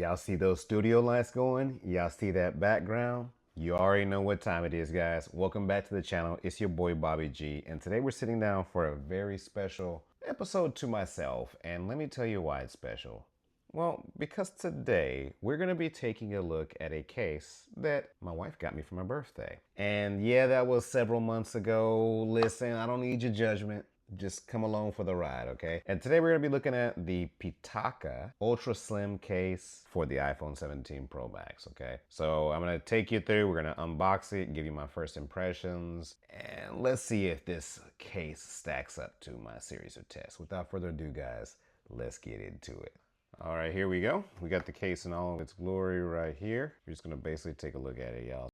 Y'all see those studio lights going? Y'all see that background? You already know what time it is, guys. Welcome back to the channel. It's your boy Bobby G, and today we're sitting down for a very special episode to myself, and let me tell you why it's special. Well, because today we're going to be taking a look at a case that my wife got me for my birthday. And yeah, that was several months ago. Listen, I don't need your judgment. Just come along for the ride, okay? And today we're gonna be looking at the Pitaka Ultra Slim case for the iPhone 17 Pro Max, okay? So I'm gonna take you through, we're gonna unbox it, give you my first impressions, and let's see if this case stacks up to my series of tests. Without further ado, guys, let's get into it. All right, here we go. We got the case in all of its glory right here. We're just gonna basically take a look at it, y'all.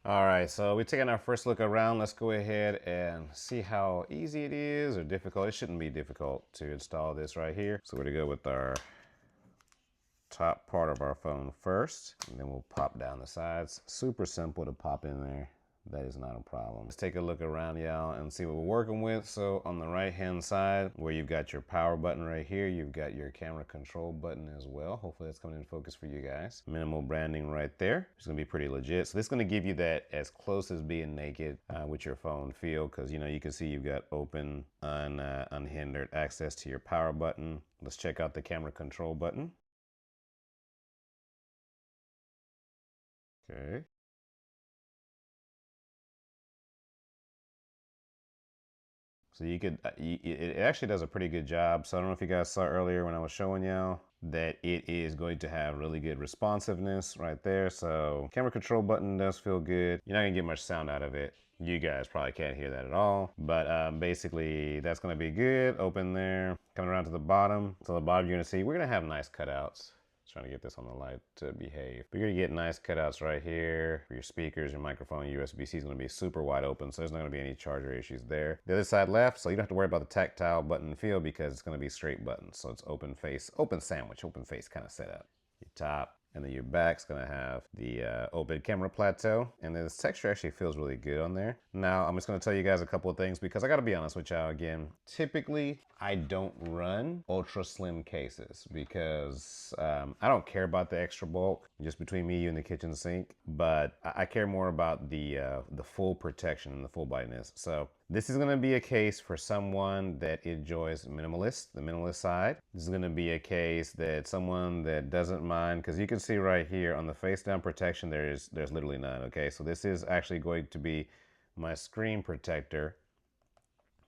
All right, so we're taking our first look around. Let's go ahead and see how easy it is or difficult. It shouldn't be difficult to install this right here. So we're gonna go with our top part of our phone first, and then we'll pop down the sides. Super simple to pop in there. That is not a problem. Let's take a look around, y'all, and see what we're working with. So on the right hand side, where you've got your power button right here, you've got your camera control button as well. Hopefully that's coming in focus for you guys. Minimal branding right there. It's gonna be pretty legit. So this is gonna give you that as close as being naked with your phone feel, because you know you can see you've got open, unhindered access to your power button. Let's check out the camera control button. Okay. So you could, it actually does a pretty good job. So I don't know if you guys saw earlier when I was showing y'all that it is going to have really good responsiveness right there. So camera control button does feel good. You're not gonna get much sound out of it. You guys probably can't hear that at all, but basically that's gonna be good. Open there, coming around to the bottom. So the bottom you're gonna see, we're gonna have nice cutouts. Trying to get this on the light to behave. But you're gonna get nice cutouts right here for your speakers, your microphone, USB-C is gonna be super wide open, so there's not gonna be any charger issues there. The other side left, so you don't have to worry about the tactile button feel because it's gonna be straight buttons. So it's open face, open sandwich, open face kind of setup. Your top, and then your back's gonna have the open camera plateau, and this texture actually feels really good on there. Now I'm just gonna tell you guys a couple of things because I gotta be honest with y'all again. Typically, I don't run ultra slim cases because I don't care about the extra bulk, just between me, you, and the kitchen sink. But I care more about the full protection and the full bodyiness. So this is gonna be a case for someone that enjoys the minimalist side. This is gonna be a case that someone that doesn't mind, because you can see right here on the face down protection, there's literally none, okay? So this is actually going to be my screen protector.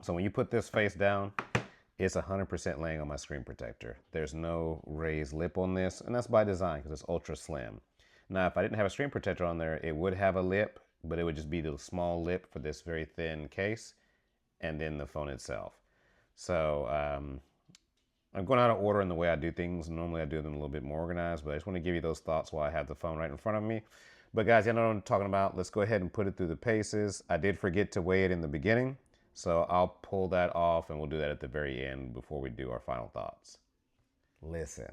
So when you put this face down, it's 100% laying on my screen protector. There's no raised lip on this, and that's by design because it's ultra slim. Now, if I didn't have a screen protector on there, it would have a lip, but it would just be the small lip for this very thin case, and then the phone itself. So I'm going out of order in the way I do things. Normally I do them a little bit more organized, but I just want to give you those thoughts while I have the phone right in front of me. But guys, you know what I'm talking about. Let's go ahead and put it through the paces. I did forget to weigh it in the beginning, so I'll pull that off and we'll do that at the very end before we do our final thoughts. Listen,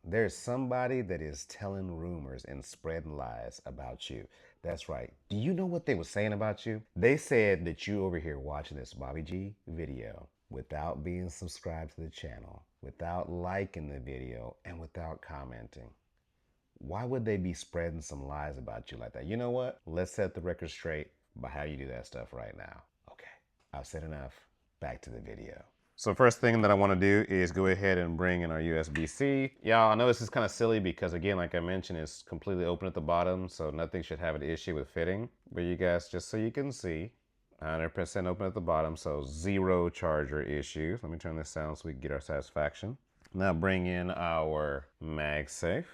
there's somebody that is telling rumors and spreading lies about you. That's right. Do you know what they were saying about you? They said that you over here watching this Bobby G video without being subscribed to the channel, without liking the video, and without commenting. Why would they be spreading some lies about you like that? You know what? Let's set the record straight by how you do that stuff right now. Okay, I've said enough. Back to the video. So first thing that I want to do is go ahead and bring in our USB-C. Y'all, I know this is kind of silly because again, like I mentioned, it's completely open at the bottom, so nothing should have an issue with fitting. But you guys, just so you can see, 100% open at the bottom, so zero charger issues. Let me turn this down so we can get our satisfaction. Now bring in our MagSafe.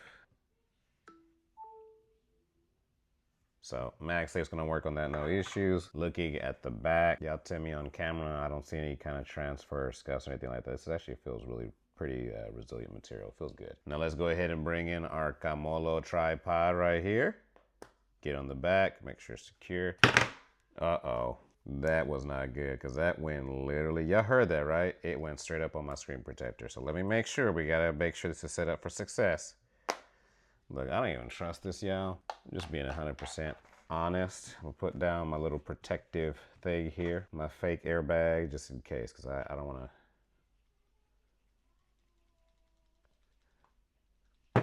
So MagSafe's gonna work on that, no issues. Looking at the back, y'all tell me on camera, I don't see any kind of transfer scuffs or anything like that. This actually feels really pretty resilient material, feels good. Now let's go ahead and bring in our Camolo tripod right here. Get on the back, make sure it's secure. Uh-oh, that was not good because that went literally, y'all heard that, right? It went straight up on my screen protector. So let me make sure, we gotta make sure this is set up for success. Look, I don't even trust this, y'all. I'm just being 100% honest. I'll put down my little protective thing here, my fake airbag, just in case, because I don't want to.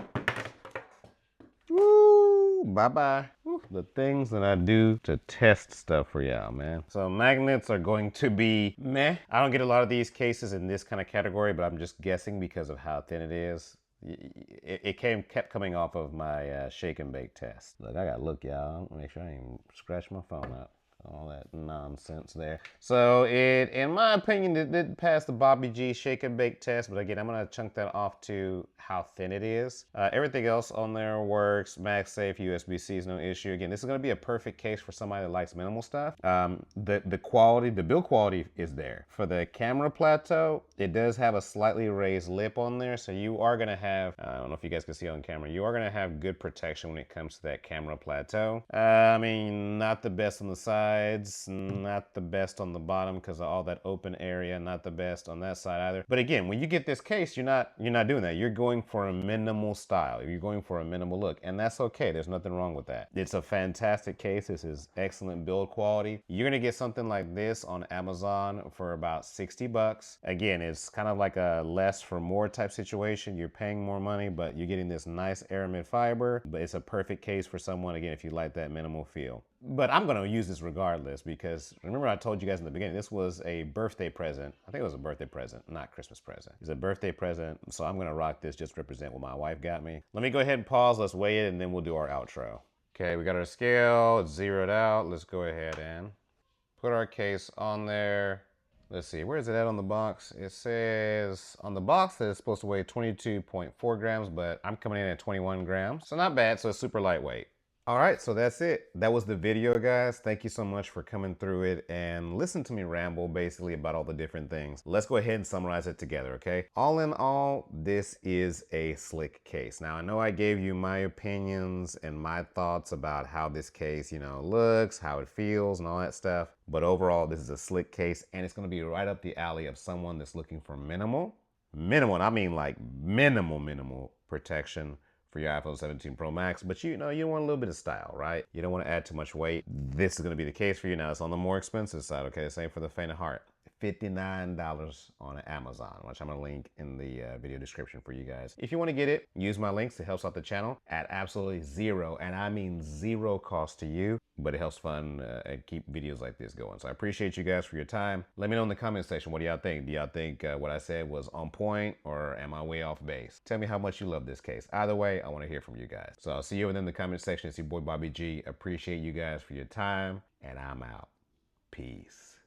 Woo! Bye-bye. The things that I do to test stuff for y'all, man. So magnets are going to be meh. I don't get a lot of these cases in this kind of category, but I'm just guessing because of how thin it is. It kept coming off of my shake and bake test. Look, I gotta look, y'all. Make sure I ain't scratch my phone up. All that nonsense there. So it, in my opinion, it did pass the Bobby G shake and bake test, but again, I'm gonna chunk that off to how thin it is. Everything else on there works. MagSafe, USB-C is no issue. Again, this is gonna be a perfect case for somebody that likes minimal stuff. The quality, the build quality is there. For the camera plateau, it does have a slightly raised lip on there, so you are gonna have, I don't know if you guys can see on camera, you are gonna have good protection when it comes to that camera plateau. I mean, not the best on the sides, not the best on the bottom because of all that open area, not the best on that side either. But again, when you get this case, you're not doing that. You're going for a minimal style. You're going for a minimal look, and that's okay. There's nothing wrong with that. It's a fantastic case. This is excellent build quality. You're gonna get something like this on Amazon for about 60 bucks. Again, it's kind of like a less for more type situation. You're paying more money, but you're getting this nice aramid fiber. But it's a perfect case for someone, again, if you like that minimal feel. But I'm gonna use this regardless because remember I told you guys in the beginning, this was a birthday present. I think it was a birthday present, not Christmas present. It's a birthday present, so I'm gonna rock this just to represent what my wife got me. Let me go ahead and pause, let's weigh it, and then we'll do our outro. Okay, we got our scale, it's zeroed out. Let's go ahead and put our case on there. Let's see, where is it at on the box? It says on the box that it's supposed to weigh 22.4 grams, but I'm coming in at 21 grams. So not bad, so it's super lightweight. All right, so that's it. That was the video, guys. Thank you so much for coming through it and listen to me ramble basically about all the different things. Let's go ahead and summarize it together, okay? All in all, this is a slick case. Now, I know I gave you my opinions and my thoughts about how this case, you know, looks, how it feels and all that stuff. But overall, this is a slick case and it's gonna be right up the alley of someone that's looking for minimal, and I mean like minimal protection for your iPhone 17 Pro Max, but you know, you want a little bit of style, right? You don't want to add too much weight. This is going to be the case for you. Now, it's on the more expensive side, okay? Same for the faint of heart. $59 on Amazon, which I'm gonna link in the video description for you guys. If you want to get it, use my links. It helps out the channel at absolutely zero, and I mean zero cost to you, but it helps fund and keep videos like this going. So I appreciate you guys for your time. Let me know in the comment section, what do y'all think? Do y'all think what I said was on point, or am I way off base? Tell me how much you love this case. Either way, I want to hear from you guys. So I'll see you within the comment section. It's your boy Bobby G. Appreciate you guys for your time, and I'm out. Peace.